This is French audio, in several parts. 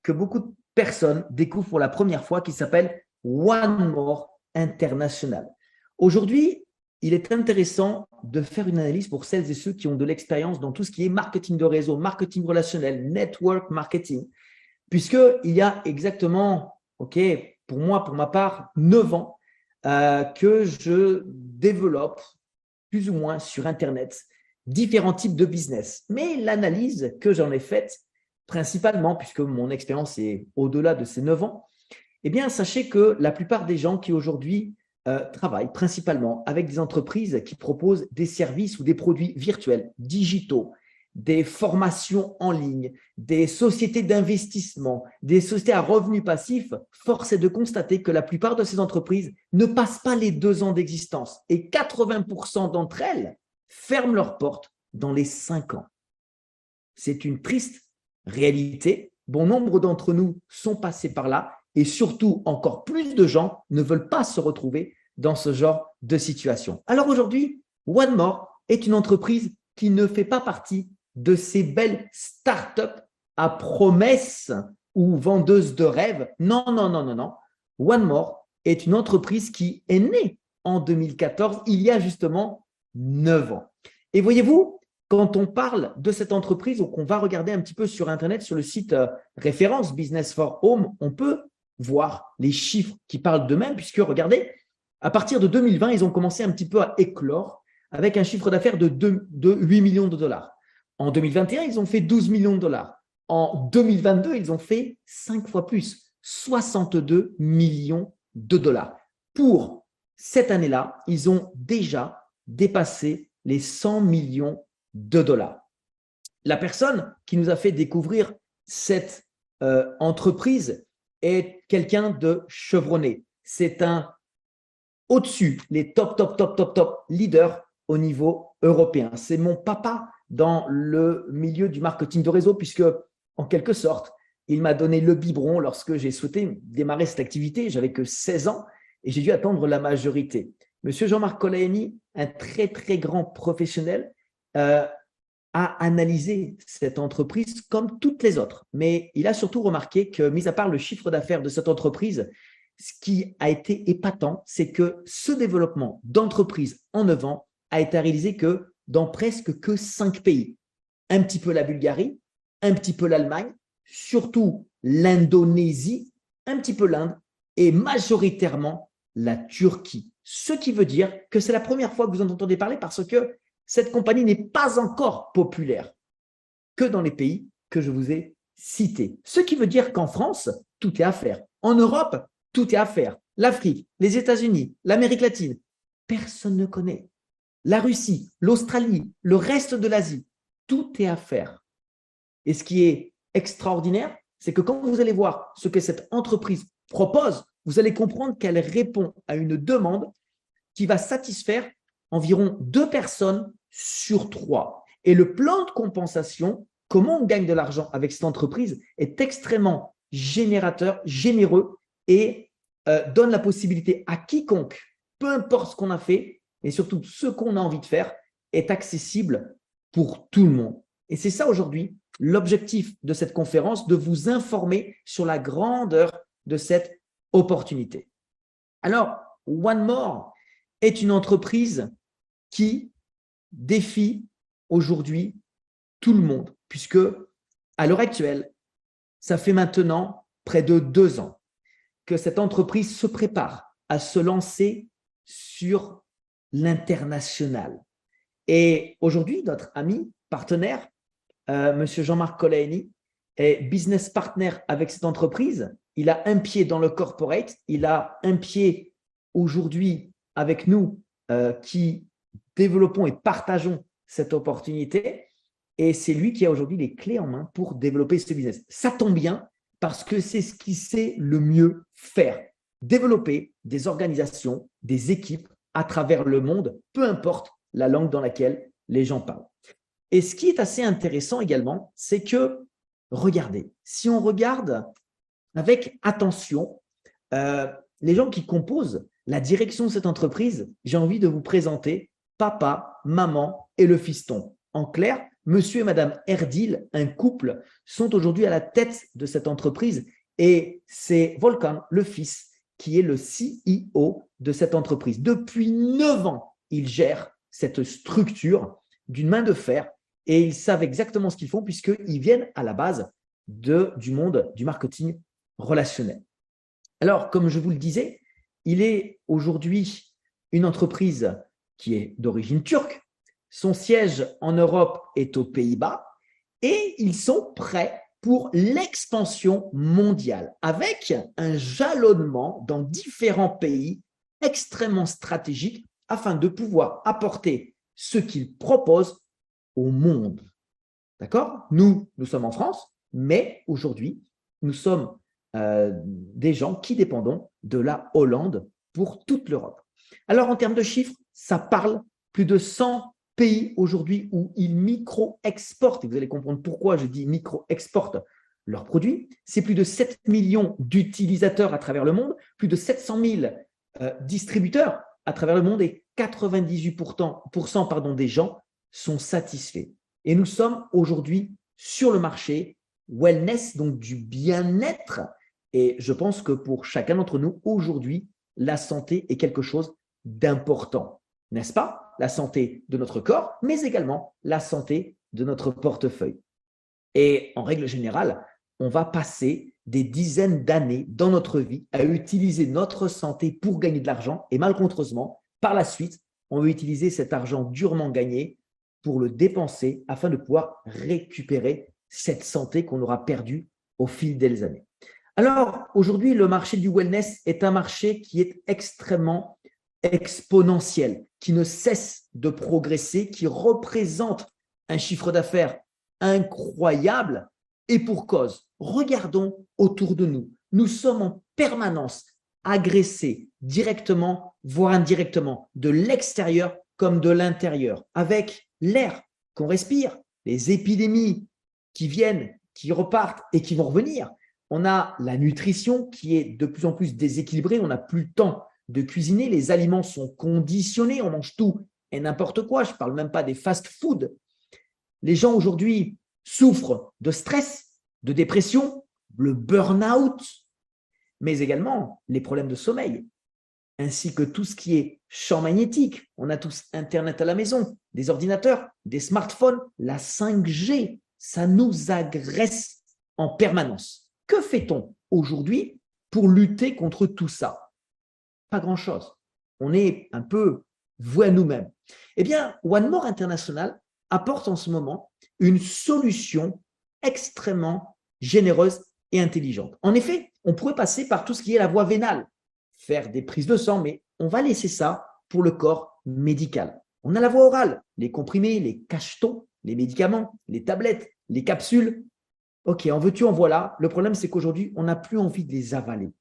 que beaucoup de personnes découvrent pour la première fois qui s'appelle One More International. Aujourd'hui, il est intéressant de faire une analyse pour celles et ceux qui ont de l'expérience dans tout ce qui est marketing de réseau, marketing relationnel, network marketing, puisqu'il y a exactement, pour moi, pour ma part, 9 ans que je développe plus ou moins sur Internet différents types de business. Mais l'analyse que j'en ai faite, principalement, puisque mon expérience est au-delà de ces 9 ans, eh bien, sachez que la plupart des gens qui aujourd'hui travaillent principalement avec des entreprises qui proposent des services ou des produits virtuels, digitaux, des formations en ligne, des sociétés d'investissement, des sociétés à revenus passifs, force est de constater que la plupart de ces entreprises ne passent pas les 2 ans d'existence et 80% d'entre elles ferment leurs portes dans les 5 ans. C'est une triste réalité. Bon nombre d'entre nous sont passés par là et surtout, encore plus de gens ne veulent pas se retrouver dans ce genre de situation. Alors aujourd'hui, One More est une entreprise qui ne fait pas partie de ces belles startups à promesses ou vendeuses de rêves. Non, non, non, non, non. One More est une entreprise qui est née en 2014, il y a justement 9 ans. Et voyez-vous, quand on parle de cette entreprise ou qu'on va regarder un petit peu sur Internet, sur le site référence Business for Home, on peut voir les chiffres qui parlent d'eux-mêmes, puisque regardez, à partir de 2020, ils ont commencé un petit peu à éclore avec un chiffre d'affaires de 8 millions de dollars. En 2021, ils ont fait 12 millions de dollars. En 2022, ils ont fait 5 fois plus, 62 millions de dollars. Pour cette année-là, ils ont déjà dépassé les 100 millions de dollars. La personne qui nous a fait découvrir cette entreprise est quelqu'un de chevronné. C'est un au-dessus, les top leaders au niveau européen. C'est mon papa dans le milieu du marketing de réseau, puisque, en quelque sorte, il m'a donné le biberon lorsque j'ai souhaité démarrer cette activité. J'avais que 16 ans et j'ai dû attendre la majorité. Monsieur Jean-Marc Colaeni, un très, très grand professionnel, a analysé cette entreprise comme toutes les autres. Mais il a surtout remarqué que, mis à part le chiffre d'affaires de cette entreprise, ce qui a été épatant, c'est que ce développement d'entreprise en 9 ans a été réalisé que dans presque que 5 pays. Un petit peu la Bulgarie, un petit peu l'Allemagne, surtout l'Indonésie, un petit peu l'Inde et majoritairement la Turquie. Ce qui veut dire que c'est la première fois que vous en entendez parler parce que cette compagnie n'est pas encore populaire que dans les pays que je vous ai cités. Ce qui veut dire qu'en France, tout est à faire. En Europe, tout est à faire. L'Afrique, les États-Unis, l'Amérique latine, personne ne connaît. La Russie, l'Australie, le reste de l'Asie, tout est à faire. Et ce qui est extraordinaire, c'est que quand vous allez voir ce que cette entreprise propose, vous allez comprendre qu'elle répond à une demande qui va satisfaire environ 2 personnes sur 3. Et le plan de compensation, comment on gagne de l'argent avec cette entreprise, est extrêmement générateur, généreux et donne la possibilité à quiconque, peu importe ce qu'on a fait, et surtout ce qu'on a envie de faire, est accessible pour tout le monde. Et c'est ça aujourd'hui l'objectif de cette conférence, de vous informer sur la grandeur de cette opportunité. Alors, One More est une entreprise qui défie aujourd'hui tout le monde, puisque à l'heure actuelle, ça fait maintenant près de 2 ans que cette entreprise se prépare à se lancer sur l'international. Et aujourd'hui, notre ami, partenaire, Monsieur Jean-Marc Colaeni, est business partner avec cette entreprise. Il a un pied dans le corporate, il a un pied aujourd'hui avec nous qui développons et partageons cette opportunité. Et c'est lui qui a aujourd'hui les clés en main pour développer ce business. Ça tombe bien parce que c'est ce qu'il sait le mieux faire. Développer des organisations, des équipes à travers le monde, peu importe la langue dans laquelle les gens parlent. Et ce qui est assez intéressant également, c'est que, regardez, si on regarde avec attention les gens qui composent la direction de cette entreprise, j'ai envie de vous présenter papa, maman et le fiston. En clair, Monsieur et Madame Erdil, un couple, sont aujourd'hui à la tête de cette entreprise et c'est Volkan, le fils, qui est le CEO de cette entreprise. Depuis 9 ans, il gère cette structure d'une main de fer et ils savent exactement ce qu'ils font puisqu'ils viennent à la base du monde du marketing relationnel. Alors, comme je vous le disais, il est aujourd'hui une entreprise qui est d'origine turque. Son siège en Europe est aux Pays-Bas et ils sont prêts pour l'expansion mondiale avec un jalonnement dans différents pays extrêmement stratégiques afin de pouvoir apporter ce qu'ils proposent au monde. D'accord ? Nous sommes en France, mais aujourd'hui, nous sommes des gens qui dépendons de la Hollande pour toute l'Europe. Alors, en termes de chiffres, ça parle plus de 100 pays aujourd'hui où ils micro-exportent. Et vous allez comprendre pourquoi je dis micro-exportent leurs produits. C'est plus de 7 millions d'utilisateurs à travers le monde, plus de 700 000 distributeurs à travers le monde et 98% des gens sont satisfaits. Et nous sommes aujourd'hui sur le marché wellness, donc du bien-être. Et je pense que pour chacun d'entre nous, aujourd'hui, la santé est quelque chose d'important, n'est-ce pas? La santé de notre corps, mais également la santé de notre portefeuille. Et en règle générale, on va passer des dizaines d'années dans notre vie à utiliser notre santé pour gagner de l'argent et malencontreusement, par la suite, on va utiliser cet argent durement gagné pour le dépenser afin de pouvoir récupérer cette santé qu'on aura perdue au fil des années. Alors, aujourd'hui, le marché du wellness est un marché qui est extrêmement exponentiel, qui ne cesse de progresser, qui représente un chiffre d'affaires incroyable et pour cause. Regardons autour de nous. Nous sommes en permanence agressés directement, voire indirectement, de l'extérieur comme de l'intérieur, avec l'air qu'on respire, les épidémies qui viennent, qui repartent et qui vont revenir. On a la nutrition qui est de plus en plus déséquilibrée, on n'a plus le temps de cuisiner, les aliments sont conditionnés, on mange tout et n'importe quoi, je ne parle même pas des fast-food. Les gens aujourd'hui souffrent de stress, de dépression, le burn-out, mais également les problèmes de sommeil, ainsi que tout ce qui est champ magnétique. On a tous Internet à la maison, des ordinateurs, des smartphones, la 5G, ça nous agresse en permanence. Que fait-on aujourd'hui pour lutter contre tout ça? Pas grand-chose. On est un peu voué à nous-mêmes. Eh bien, One More International apporte en ce moment une solution extrêmement généreuse et intelligente. En effet, on pourrait passer par tout ce qui est la voie vénale, faire des prises de sang, mais on va laisser ça pour le corps médical. On a la voie orale, les comprimés, les cachetons, les médicaments, les tablettes, les capsules. Ok, en veux-tu, en voilà. Le problème, c'est qu'aujourd'hui, on n'a plus envie de les avaler.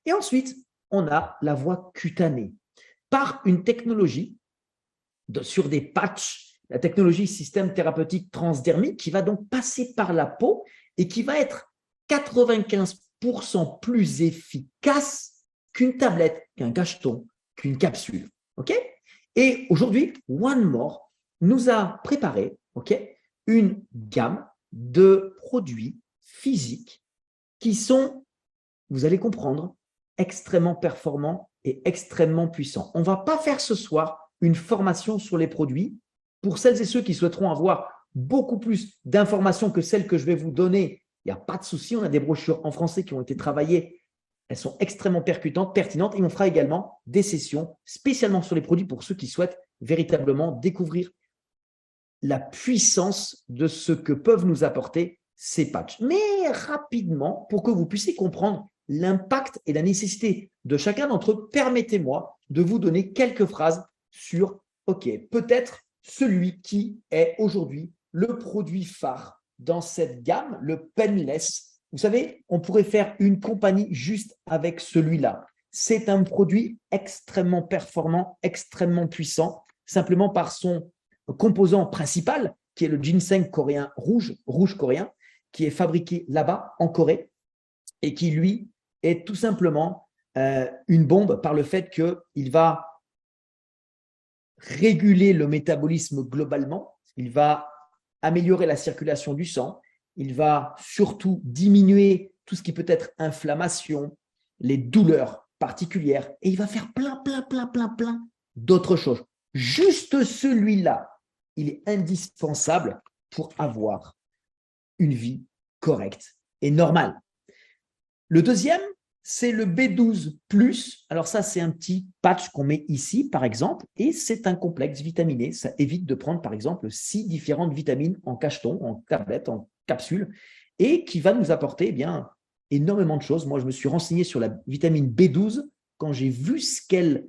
Et ensuite, on a la voie cutanée. Par une technologie sur des patchs, la technologie système thérapeutique transdermique qui va donc passer par la peau et qui va être 95% plus efficace qu'une tablette, qu'un cacheton, qu'une capsule. Ok? Et aujourd'hui, One More nous a préparé une gamme de produits physiques qui sont, vous allez comprendre, extrêmement performants et extrêmement puissants. On ne va pas faire ce soir une formation sur les produits. Pour celles et ceux qui souhaiteront avoir beaucoup plus d'informations que celles que je vais vous donner, il n'y a pas de souci, on a des brochures en français qui ont été travaillées. Elles sont extrêmement percutantes, pertinentes et on fera également des sessions spécialement sur les produits pour ceux qui souhaitent véritablement découvrir la puissance de ce que peuvent nous apporter ces patchs. Mais rapidement, pour que vous puissiez comprendre l'impact et la nécessité de chacun d'entre eux, permettez-moi de vous donner quelques phrases sur, peut-être celui qui est aujourd'hui le produit phare dans cette gamme, le Penless. Vous savez, on pourrait faire une compagnie juste avec celui-là. C'est un produit extrêmement performant, extrêmement puissant, simplement par son composant principal, qui est le ginseng coréen rouge coréen, qui est fabriqué là-bas, en Corée, et qui, lui, est tout simplement une bombe par le fait qu'il va réguler le métabolisme globalement, il va améliorer la circulation du sang. Il va surtout diminuer tout ce qui peut être inflammation, les douleurs particulières. Et il va faire plein d'autres choses. Juste celui-là, il est indispensable pour avoir une vie correcte et normale. Le deuxième, c'est le B12+. Alors ça, c'est un petit patch qu'on met ici, par exemple, et c'est un complexe vitaminé. Ça évite de prendre, par exemple, 6 différentes vitamines en cacheton, en tablette, en capsule, et qui va nous apporter eh bien, énormément de choses. Moi, je me suis renseigné sur la vitamine B12. Quand j'ai vu ce qu'elle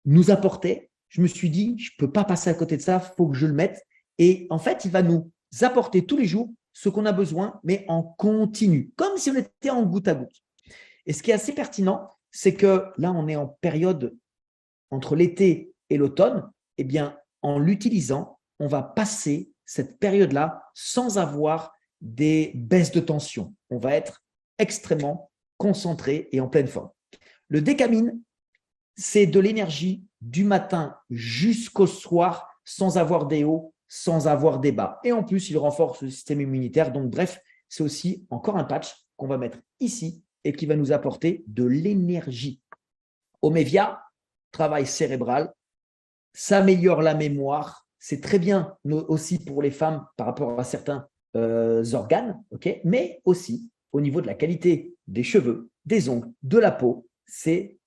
nous apportait, je me suis dit, je ne peux pas passer à côté de ça, il faut que je le mette. Et en fait, il va nous apporter tous les jours ce qu'on a besoin, mais en continu, comme si on était en goutte à goutte. Et ce qui est assez pertinent, c'est que là, on est en période entre l'été et l'automne. Eh bien, en l'utilisant, on va passer cette période-là sans avoir des baisses de tension. On va être extrêmement concentré et en pleine forme. Le décamine, c'est de l'énergie du matin jusqu'au soir sans avoir des hauts, sans avoir des bas. Et en plus, il renforce le système immunitaire. Donc, bref, c'est aussi encore un patch qu'on va mettre ici et qui va nous apporter de l'énergie. Omevia, travail cérébral, s'améliore la mémoire. C'est très bien aussi pour les femmes par rapport à certains organes, okay, mais aussi au niveau de la qualité des cheveux, des ongles, de la peau. C'est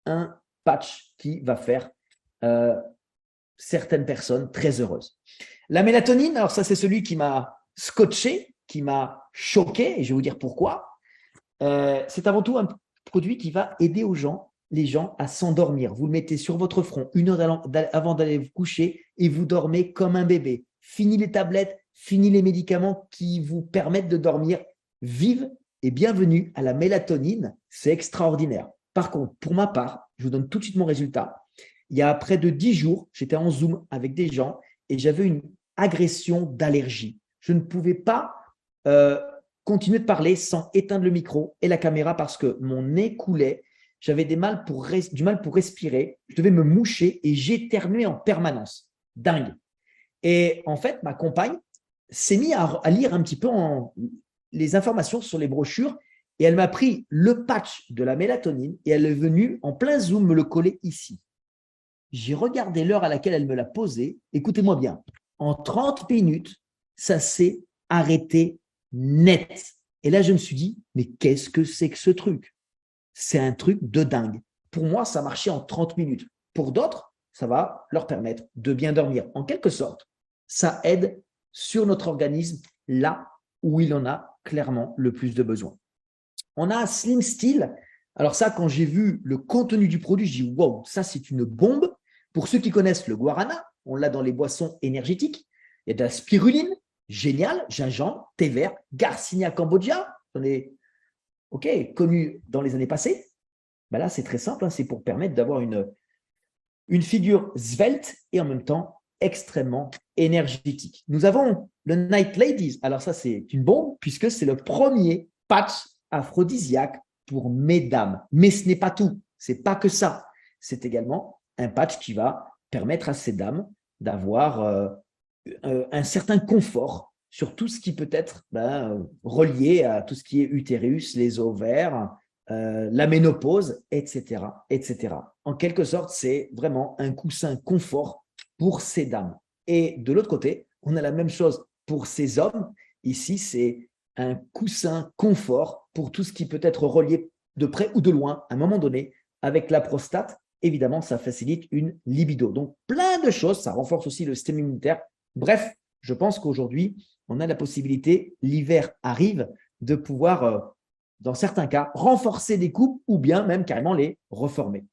un patch qui va faire certaines personnes très heureuses. La mélatonine, alors ça c'est celui qui m'a scotché, qui m'a choqué, et je vais vous dire pourquoi. C'est avant tout un produit qui va aider les gens à s'endormir. Vous le mettez sur votre front 1 heure avant d'aller vous coucher et vous dormez comme un bébé. Fini les tablettes, fini les médicaments qui vous permettent de dormir. Vive et bienvenue à la mélatonine, c'est extraordinaire. Par contre, pour ma part, je vous donne tout de suite mon résultat. Il y a près de 10 jours, j'étais en Zoom avec des gens et j'avais une agression d'allergie. Je ne pouvais pas continuer de parler sans éteindre le micro et la caméra parce que mon nez coulait. J'avais du mal pour respirer. Je devais me moucher et j'éternuais en permanence. Dingue. Et en fait, ma compagne s'est mise à lire un petit peu les informations sur les brochures et elle m'a pris le patch de la mélatonine et elle est venue en plein Zoom me le coller ici. J'ai regardé l'heure à laquelle elle me l'a posé. Écoutez-moi bien. En 30 minutes, ça s'est arrêté net. Et là, je me suis dit, mais qu'est-ce que c'est que ce truc? C'est un truc de dingue. Pour moi, ça marchait en 30 minutes. Pour d'autres, ça va leur permettre de bien dormir. En quelque sorte, ça aide sur notre organisme là où il en a clairement le plus de besoin. On a Slim Steel. Alors ça, quand j'ai vu le contenu du produit, je dis, wow, ça c'est une bombe. Pour ceux qui connaissent le guarana, on l'a dans les boissons énergétiques. Il y a de la spiruline, génial, gingembre, thé vert, Garcinia cambogia, on est connu dans les années passées. Ben là, c'est très simple, hein, c'est pour permettre d'avoir une figure svelte et en même temps extrêmement énergétique. Nous avons le Night Ladies. Alors ça, c'est une bombe puisque c'est le premier patch aphrodisiaque pour mesdames. Mais ce n'est pas tout, c'est pas que ça. C'est également un patch qui va permettre à ces dames d'avoir un certain confort sur tout ce qui peut être relié à tout ce qui est utérus, les ovaires, la ménopause, etc., etc. En quelque sorte, c'est vraiment un coussin confort pour ces dames. Et de l'autre côté, on a la même chose pour ces hommes. Ici, c'est un coussin confort pour tout ce qui peut être relié de près ou de loin, à un moment donné, avec la prostate. Évidemment, ça facilite une libido. Donc, plein de choses. Ça renforce aussi le système immunitaire. Bref, je pense qu'aujourd'hui, on a la possibilité, l'hiver arrive, de pouvoir, dans certains cas, renforcer des couples ou bien même carrément les reformer.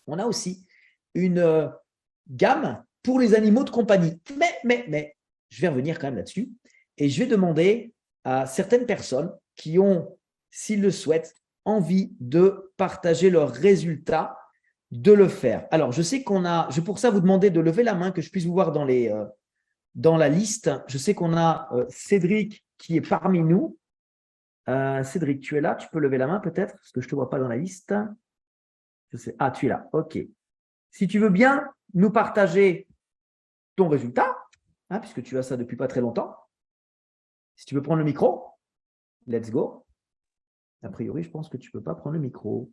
On a aussi une gamme pour les animaux de compagnie. Mais, je vais revenir quand même là-dessus et je vais demander à certaines personnes qui ont, s'ils le souhaitent, envie de partager leurs résultats, de le faire. Alors, je sais qu'on a, je vais pour ça vous demander de lever la main, que je puisse vous voir dans la liste. Je sais qu'on a Cédric qui est parmi nous. Cédric, tu es là? Tu peux lever la main peut-être? Parce que je ne te vois pas dans la liste. Je sais. Ah, tu es là. OK. Si tu veux bien nous partager ton résultat. hein, puisque tu as ça depuis pas très longtemps. Si tu veux prendre le micro, let's go. A priori, je pense que tu ne peux pas prendre le micro.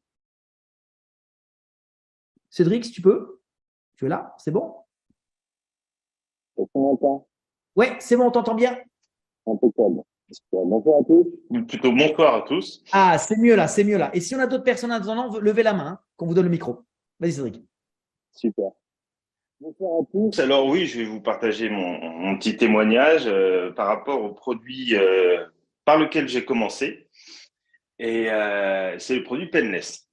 Cédric, si tu peux, tu es là, c'est bon? Oui, c'est bon, on t'entend bien. Impeccable. Bonjour à tous. Plutôt bonsoir à tous. Ah, c'est mieux là, c'est mieux là. Et si on a d'autres personnes en attendant, levez la main, hein, qu'on vous donne le micro. Vas-y, Cédric. Super. Bonsoir à tous. Alors oui, je vais vous partager mon petit témoignage par rapport au produit par lequel j'ai commencé. Et c'est le produit Penless.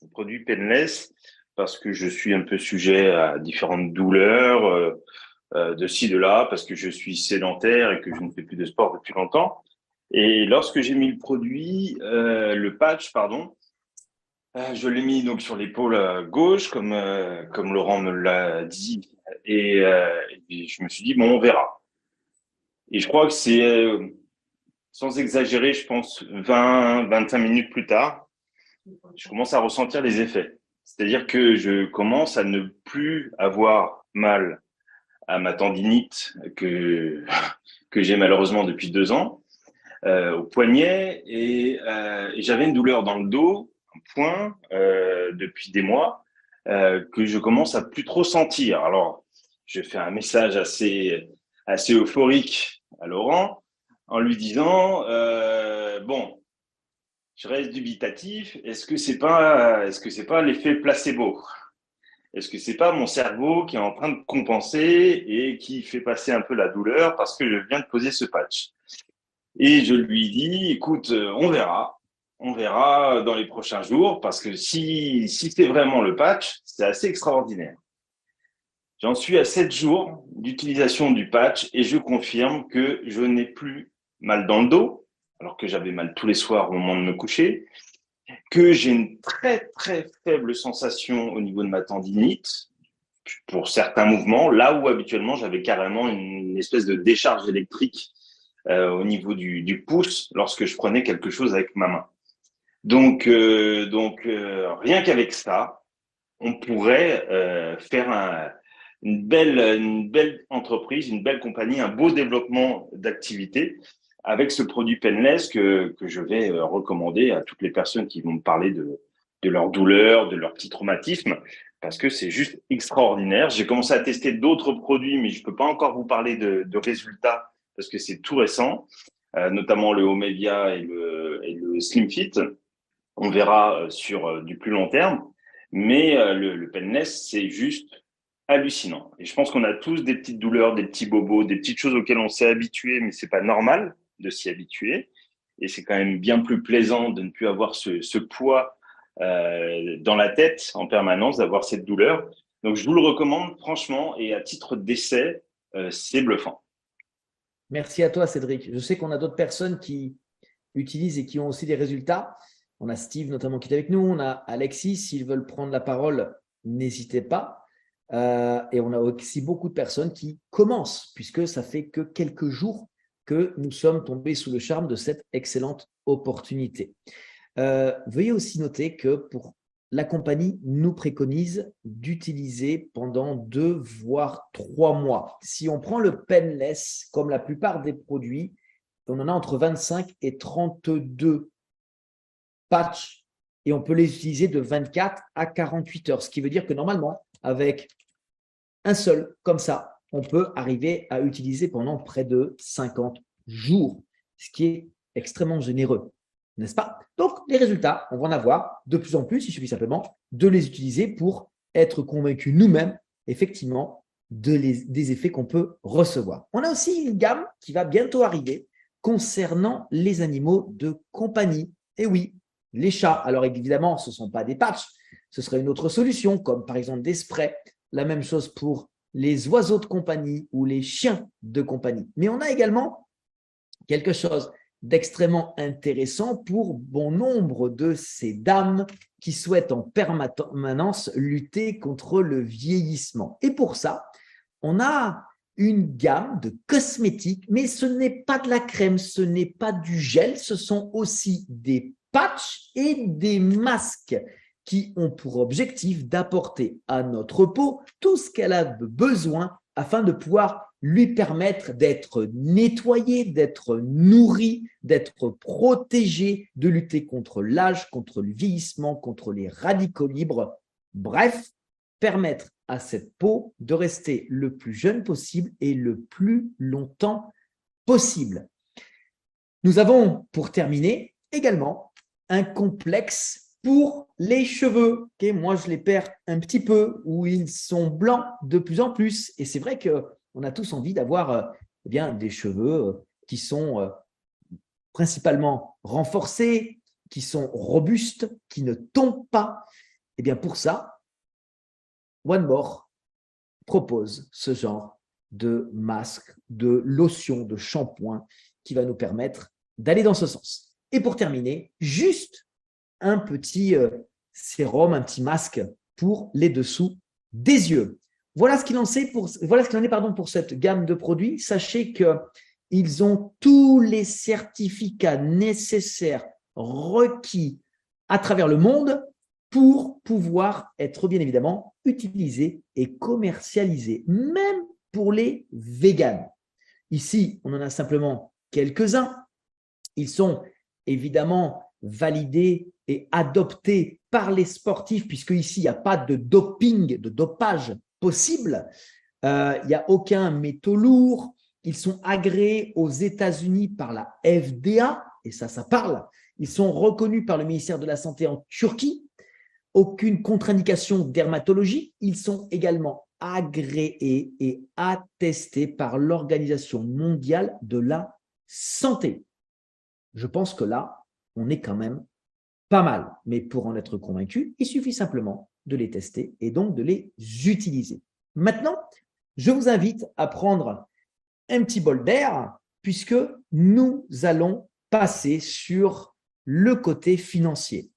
Le produit Penless, parce que je suis un peu sujet à différentes douleurs de ci, de là, parce que je suis sédentaire et que je ne fais plus de sport depuis longtemps. Et lorsque j'ai mis le patch, pardon, je l'ai mis donc sur l'épaule gauche, comme Laurent me l'a dit, et je me suis dit bon, on verra. Et je crois que c'est, sans exagérer, je pense 20-25 minutes plus tard, je commence à ressentir les effets. C'est-à-dire que je commence à ne plus avoir mal à ma tendinite que j'ai malheureusement depuis 2 ans, au poignet, et j'avais une douleur dans le dos, un point, depuis des mois, que je commence à plus trop sentir. Alors, je fais un message assez euphorique à Laurent en lui disant bon, je reste dubitatif. Est-ce que c'est pas l'effet placebo? Est-ce que c'est pas mon cerveau qui est en train de compenser et qui fait passer un peu la douleur parce que je viens de poser ce patch? Et je lui dis, écoute, on verra dans les prochains jours, parce que si c'est vraiment le patch, c'est assez extraordinaire. J'en suis à 7 jours d'utilisation du patch et je confirme que je n'ai plus mal dans le dos, alors que j'avais mal tous les soirs au moment de me coucher, que j'ai une très très faible sensation au niveau de ma tendinite pour certains mouvements, là où habituellement j'avais carrément une espèce de décharge électrique au niveau du pouce lorsque je prenais quelque chose avec ma main. Donc rien qu'avec ça, on pourrait faire une belle entreprise, une belle compagnie, un beau développement d'activité avec ce produit Penless que je vais recommander à toutes les personnes qui vont me parler de leur douleur, de leur petit traumatisme, parce que c'est juste extraordinaire. J'ai commencé à tester d'autres produits, mais je peux pas encore vous parler de résultats parce que c'est tout récent, notamment le Omedia et le Slim Fit. On verra sur du plus long terme, mais le Penless, c'est juste hallucinant. Et je pense qu'on a tous des petites douleurs, des petits bobos, des petites choses auxquelles on s'est habitué, mais c'est pas normal de s'y habituer. Et c'est quand même bien plus plaisant de ne plus avoir ce poids dans la tête en permanence, d'avoir cette douleur. Donc je vous le recommande franchement, et à titre d'essai, c'est bluffant. Merci à toi, Cédric. Je sais qu'on a d'autres personnes qui utilisent et qui ont aussi des résultats. On a Steve notamment qui est avec nous, on a Alexis. S'ils veulent prendre la parole, n'hésitez pas. Et on a aussi beaucoup de personnes qui commencent, puisque ça fait que quelques jours que nous sommes tombés sous le charme de cette excellente opportunité. Veuillez aussi noter que pour la compagnie nous préconise d'utiliser pendant 2 voire 3 mois. Si on prend le Penless, comme la plupart des produits, on en a entre 25 et 32 patchs et on peut les utiliser de 24 à 48 heures. Ce qui veut dire que normalement, avec un seul comme ça, on peut arriver à utiliser pendant près de 50 jours, ce qui est extrêmement généreux, n'est-ce pas? Donc, les résultats, on va en avoir de plus en plus. Il suffit simplement de les utiliser pour être convaincus nous-mêmes, effectivement, des effets qu'on peut recevoir. On a aussi une gamme qui va bientôt arriver concernant les animaux de compagnie. Et oui, les chats. Alors, évidemment, ce ne sont pas des patchs, ce serait une autre solution, comme par exemple des sprays. La même chose pour les oiseaux de compagnie ou les chiens de compagnie. Mais on a également quelque chose d'extrêmement intéressant pour bon nombre de ces dames qui souhaitent en permanence lutter contre le vieillissement. Et pour ça, on a une gamme de cosmétiques, mais ce n'est pas de la crème, ce n'est pas du gel, ce sont aussi des patchs et des masques qui ont pour objectif d'apporter à notre peau tout ce qu'elle a besoin afin de pouvoir lui permettre d'être nettoyé, d'être nourri, d'être protégé, de lutter contre l'âge, contre le vieillissement, contre les radicaux libres. Bref, permettre à cette peau de rester le plus jeune possible et le plus longtemps possible. Nous avons, pour terminer, également un complexe pour les cheveux. Okay, moi, je les perds un petit peu, où ils sont blancs de plus en plus. Et c'est vrai qu'on a tous envie d'avoir des cheveux qui sont principalement renforcés, qui sont robustes, qui ne tombent pas. Et bien pour ça, One More propose ce genre de masque, de lotion, de shampoing qui va nous permettre d'aller dans ce sens. Et pour terminer, juste un petit sérum, un petit masque pour les dessous des yeux. Voilà ce qu'il en est pour cette gamme de produits. Sachez qu'ils ont tous les certificats nécessaires requis à travers le monde pour pouvoir être bien évidemment utilisés et commercialisés, même pour les véganes. Ici, on en a simplement quelques-uns. Ils sont évidemment validés et adoptés par les sportifs, puisque ici, il n'y a pas de doping, de dopage possible. Il n'y a aucun métaux lourd. Ils sont agréés aux États-Unis par la FDA, et ça parle. Ils sont reconnus par le ministère de la Santé en Turquie. Aucune contre-indication dermatologique. Ils sont également agréés et attestés par l'Organisation mondiale de la santé. Je pense que là, on est quand même pas mal. Mais pour en être convaincu, il suffit simplement de les tester et donc de les utiliser. Maintenant, je vous invite à prendre un petit bol d'air puisque nous allons passer sur le côté financier.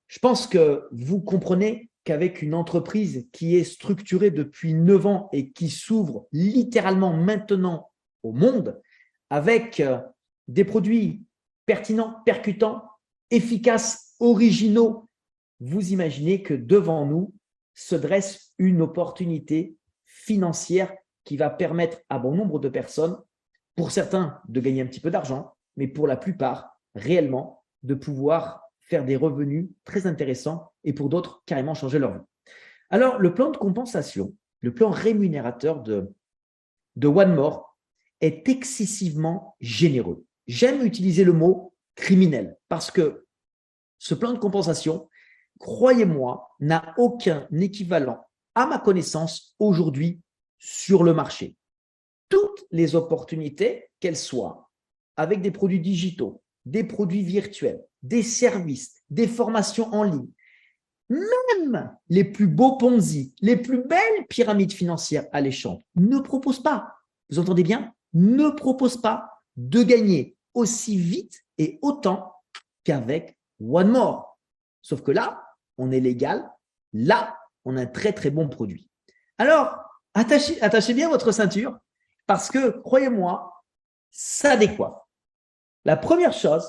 Je pense que vous comprenez qu'avec une entreprise qui est structurée depuis 9 ans et qui s'ouvre littéralement maintenant au monde, avec des produits pertinents, percutants, efficaces, originaux, vous imaginez que devant nous se dresse une opportunité financière qui va permettre à bon nombre de personnes, pour certains de gagner un petit peu d'argent, mais pour la plupart réellement de pouvoir faire des revenus très intéressants et pour d'autres carrément changer leur vie. Alors le plan de compensation, le plan rémunérateur de One More est excessivement généreux. J'aime utiliser le mot criminel parce que ce plan de compensation, croyez-moi, n'a aucun équivalent à ma connaissance aujourd'hui sur le marché. Toutes les opportunités, qu'elles soient avec des produits digitaux, des produits virtuels, des services, des formations en ligne, même les plus beaux Ponzi, les plus belles pyramides financières alléchantes ne proposent pas, vous entendez bien, ne proposent pas de gagner aussi vite et autant qu'avec One More. Sauf que là, on est légal, là, on a un très très bon produit. Alors, attachez bien votre ceinture parce que, croyez-moi, ça décoiffe. La première chose,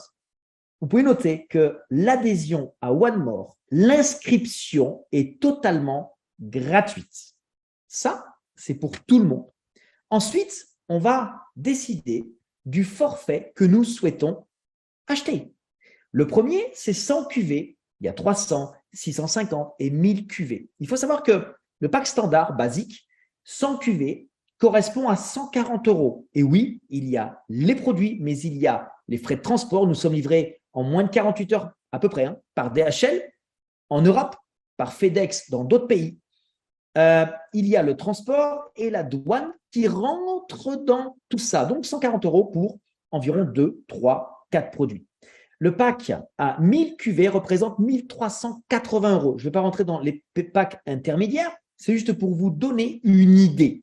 vous pouvez noter que l'adhésion à One More, l'inscription est totalement gratuite. Ça, c'est pour tout le monde. Ensuite, on va décider du forfait que nous souhaitons acheter. Le premier, c'est 100 cuvées. Il y a 300, 650 et 1000 cuvées. Il faut savoir que le pack standard basique, 100 cuvées, correspond à 140 €. Et oui, il y a les produits, mais il y a les frais de transport. Nous sommes livrés en moins de 48 heures à peu près par DHL en Europe, par FedEx dans d'autres pays. Il y a le transport et la douane qui rentrent dans tout ça. Donc 140 € pour environ 2, 3, 4 produits. Le pack à 1000 cuvées représente 1380 €. Je ne vais pas rentrer dans les packs intermédiaires, c'est juste pour vous donner une idée.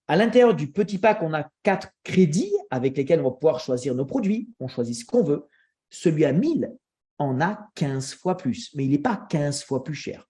À l'intérieur du petit pack, on a 4 crédits avec lesquels on va pouvoir choisir nos produits. On choisit ce qu'on veut. Celui à 1000 en a 15 fois plus, mais il n'est pas 15 fois plus cher.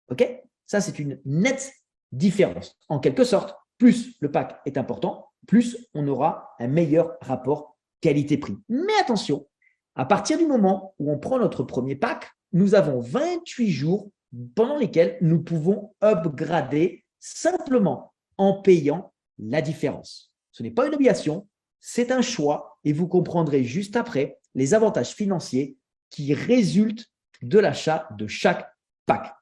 OK ? Ça, c'est une nette différence. En quelque sorte, plus le pack est important, plus on aura un meilleur rapport qualité-prix. Mais attention, à partir du moment où on prend notre premier pack, nous avons 28 jours pendant lesquels nous pouvons upgrader simplement en payant la différence. Ce n'est pas une obligation, c'est un choix et vous comprendrez juste après les avantages financiers qui résultent de l'achat de chaque pack.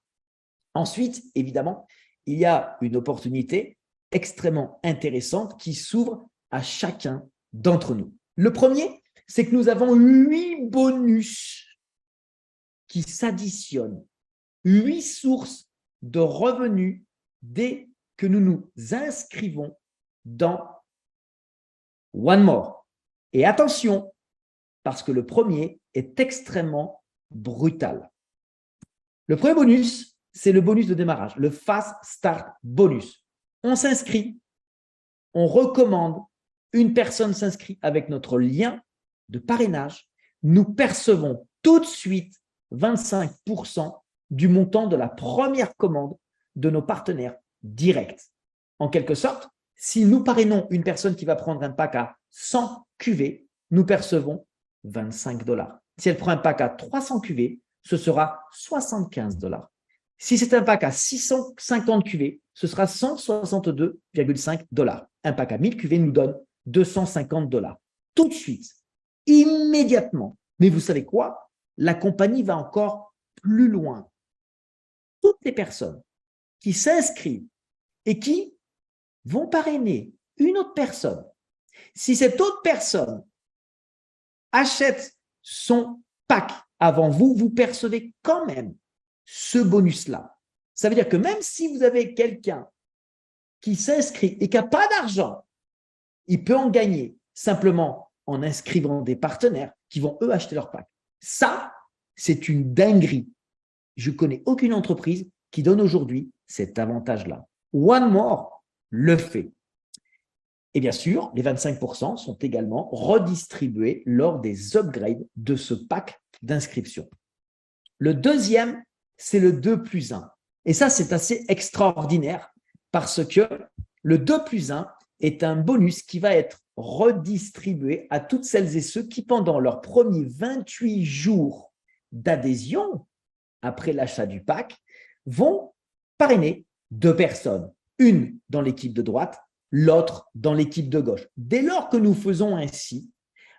Ensuite, évidemment, il y a une opportunité extrêmement intéressante qui s'ouvre à chacun d'entre nous. Le premier, c'est que nous avons 8 bonus qui s'additionnent, 8 sources de revenus dès que nous nous inscrivons dans One More. Et attention, parce que le premier est extrêmement brutal. Le premier bonus, c'est le bonus de démarrage, le Fast Start Bonus. On s'inscrit, on recommande, une personne s'inscrit avec notre lien de parrainage, nous percevons tout de suite 25% du montant de la première commande de nos partenaires directs. En quelque sorte, si nous parrainons une personne qui va prendre un pack à 100 QV, nous percevons 25 $. Si elle prend un pack à 300 QV, ce sera 75 $. Si c'est un pack à 650 QV, ce sera 162,5 $. Un pack à 1000 QV nous donne 250 $. Tout de suite, immédiatement. Mais vous savez quoi? La compagnie va encore plus loin. Toutes les personnes qui s'inscrivent et qui vont parrainer une autre personne, si cette autre personne achète son pack avant vous, vous percevez quand même ce bonus-là. Ça veut dire que même si vous avez quelqu'un qui s'inscrit et qui n'a pas d'argent, il peut en gagner simplement en inscrivant des partenaires qui vont eux acheter leur pack. Ça, c'est une dinguerie. Je ne connais aucune entreprise qui donne aujourd'hui cet avantage-là. One More le fait. Et bien sûr, les 25% sont également redistribués lors des upgrades de ce pack d'inscription. Le deuxième, c'est le 2+1. Et ça, c'est assez extraordinaire parce que le 2+1 est un bonus qui va être redistribué à toutes celles et ceux qui, pendant leurs premiers 28 jours d'adhésion, après l'achat du pack, vont parrainer 2 personnes. Une dans l'équipe de droite, l'autre dans l'équipe de gauche. Dès lors que nous faisons ainsi,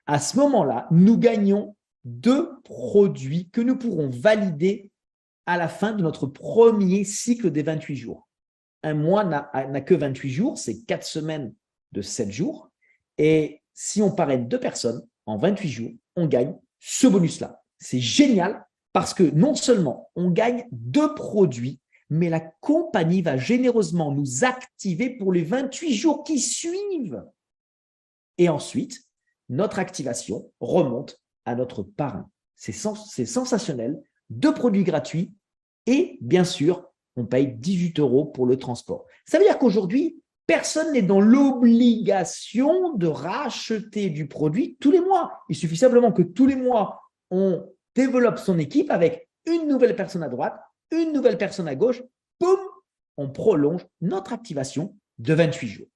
à ce moment-là, nous gagnons 2 produits que nous pourrons valider à la fin de notre premier cycle des 28 jours. Un mois n'a que 28 jours, c'est 4 semaines de 7 jours. Et si on parraine 2 personnes en 28 jours, on gagne ce bonus-là. C'est génial parce que non seulement on gagne 2 produits, mais la compagnie va généreusement nous activer pour les 28 jours qui suivent. Et ensuite, notre activation remonte à notre parrain. C'est sensationnel, 2 produits gratuits et bien sûr, on paye 18 € pour le transport. Ça veut dire qu'aujourd'hui, personne n'est dans l'obligation de racheter du produit tous les mois. Il suffit simplement que tous les mois, on développe son équipe avec une nouvelle personne à droite, une nouvelle personne à gauche, boum, on prolonge notre activation de 28 jours.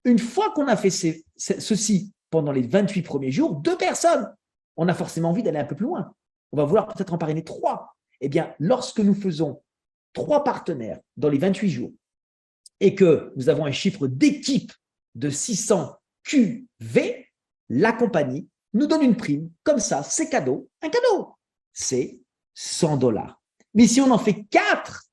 Une fois qu'on a fait ceci pendant les 28 premiers jours, 2 personnes, on a forcément envie d'aller un peu plus loin. On va vouloir peut-être en parrainer 3. Eh bien, lorsque nous faisons 3 partenaires dans les 28 jours et que nous avons un chiffre d'équipe de 600 QV, la compagnie nous donne une prime. Comme ça, c'est cadeau. Un cadeau, c'est 100 $. Mais si on en fait 4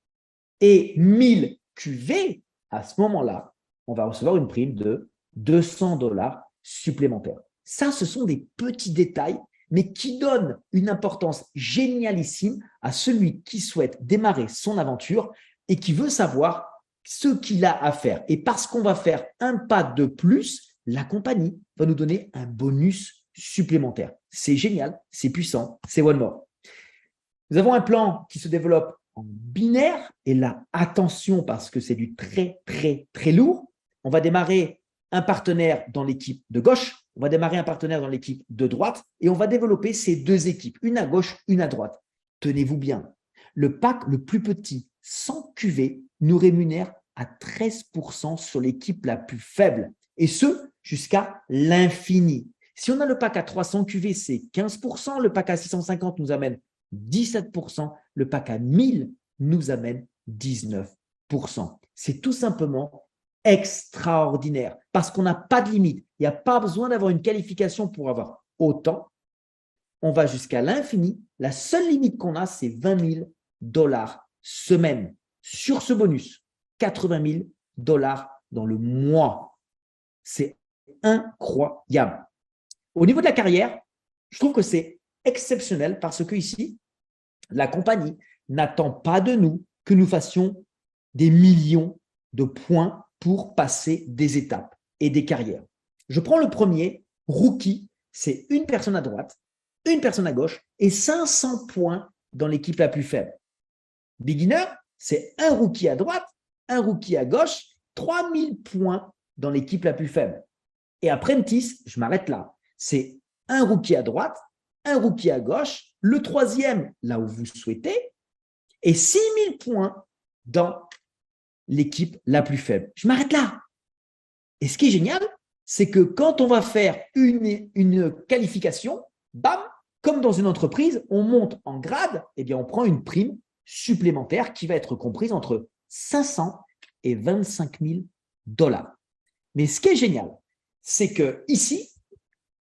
et 1000 QV, à ce moment-là, on va recevoir une prime de 200 $ supplémentaires. Ça, ce sont des petits détails, mais qui donnent une importance génialissime à celui qui souhaite démarrer son aventure et qui veut savoir ce qu'il a à faire. Et parce qu'on va faire un pas de plus, la compagnie va nous donner un bonus supplémentaire. C'est génial, c'est puissant, c'est One More. Nous avons un plan qui se développe en binaire et là, attention parce que c'est du très, très, très lourd. On va démarrer un partenaire dans l'équipe de gauche, on va démarrer un partenaire dans l'équipe de droite et on va développer ces 2 équipes, une à gauche, une à droite. Tenez-vous bien, le pack le plus petit, 100 QV, nous rémunère à 13% sur l'équipe la plus faible et ce, jusqu'à l'infini. Si on a le pack à 300 QV, c'est 15%, le pack à 650 nous amène 17%, le pack à 1000 nous amène 19%. C'est tout simplement extraordinaire parce qu'on n'a pas de limite. Il n'y a pas besoin d'avoir une qualification pour avoir autant. On va jusqu'à l'infini. La seule limite qu'on a, c'est 20 000 dollars semaine sur ce bonus. 80 000 dollars dans le mois. C'est incroyable. Au niveau de la carrière, je trouve que c'est exceptionnel parce que ici, la compagnie n'attend pas de nous que nous fassions des millions de points pour passer des étapes et des carrières. Je prends le premier, rookie, c'est une personne à droite, une personne à gauche et 500 points dans l'équipe la plus faible. Beginner, c'est un rookie à droite, un rookie à gauche, 3000 points dans l'équipe la plus faible. Et apprentice, je m'arrête là, c'est un rookie à droite, un rookie à gauche, le troisième là où vous souhaitez, et 6000 points dans l'équipe la plus faible. Je m'arrête là. Et ce qui est génial, c'est que quand on va faire une qualification, bam, comme dans une entreprise, on monte en grade, eh bien on prend une prime supplémentaire qui va être comprise entre 500 et 25 000 dollars. Mais ce qui est génial, c'est que ici,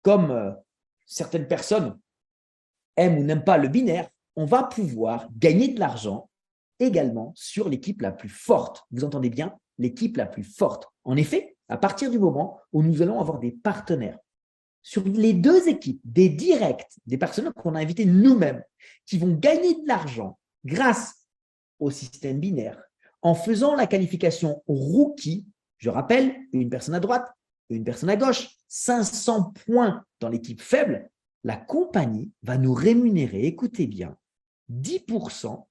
comme certaines personnes aiment ou n'aiment pas le binaire, on va pouvoir gagner de l'argent également sur l'équipe la plus forte. Vous entendez bien, l'équipe la plus forte. En effet, à partir du moment où nous allons avoir des partenaires sur les deux équipes, des directs, des personnes qu'on a invitées nous-mêmes, qui vont gagner de l'argent grâce au système binaire, en faisant la qualification rookie, je rappelle, une personne à droite, une personne à gauche, 500 points dans l'équipe faible, la compagnie va nous rémunérer, écoutez bien, 10%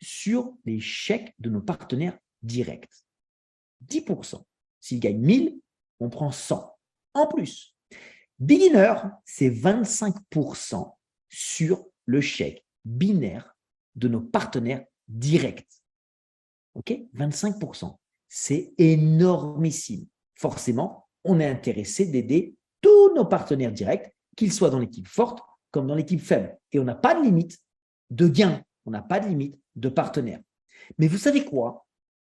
sur les chèques de nos partenaires directs. 10%. S'ils gagnent 1000, on prend 100. En plus, beginner, c'est 25% sur le chèque binaire de nos partenaires directs. OK ? 25%. C'est énormissime. Forcément, on est intéressé d'aider tous nos partenaires directs, qu'ils soient dans l'équipe forte comme dans l'équipe faible. Et on n'a pas de limite de gain. On n'a pas de limite de partenaires. Mais vous savez quoi ?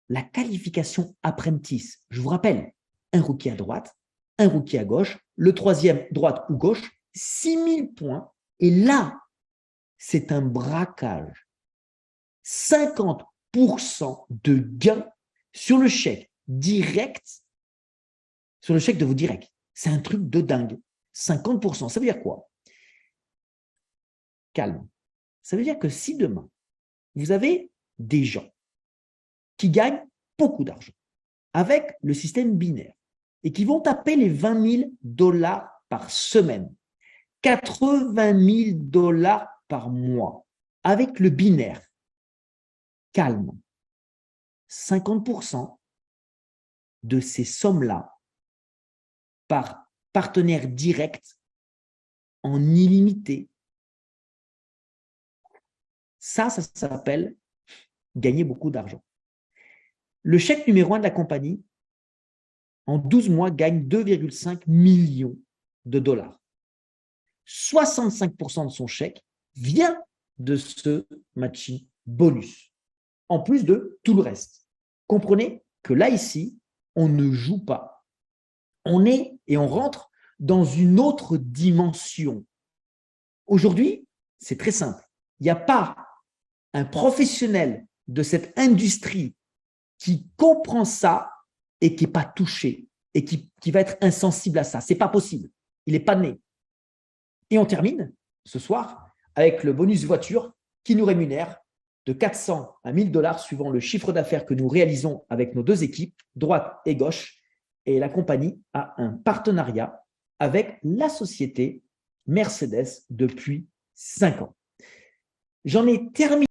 La qualification apprentice, je vous rappelle, un rookie à droite, un rookie à gauche, le troisième droite ou gauche, 6000 points. Et là, c'est un braquage. 50% de gain sur le chèque direct, sur le chèque de vos directs. C'est un truc de dingue. 50%. Ça veut dire quoi ? Calme. Ça veut dire que si demain, vous avez des gens qui gagnent beaucoup d'argent avec le système binaire et qui vont taper les 20 000 dollars par semaine, 80 000 dollars par mois avec le binaire, calme. 50% de ces sommes-là par partenaire direct en illimité. Ça s'appelle gagner beaucoup d'argent. Le chèque numéro 1 de la compagnie, en 12 mois, gagne 2,5 millions de dollars. 65% de son chèque vient de ce matching bonus, en plus de tout le reste. Comprenez que là, ici, on ne joue pas. On est et on rentre dans une autre dimension. Aujourd'hui, c'est très simple. Il n'y a pas un professionnel de cette industrie qui comprend ça et qui n'est pas touché et qui va être insensible à ça. Ce n'est pas possible. Il n'est pas né. Et on termine ce soir avec le bonus voiture qui nous rémunère de 400 à 1000 dollars suivant le chiffre d'affaires que nous réalisons avec nos deux équipes, droite et gauche. Et la compagnie a un partenariat avec la société Mercedes depuis 5 ans. J'en ai terminé.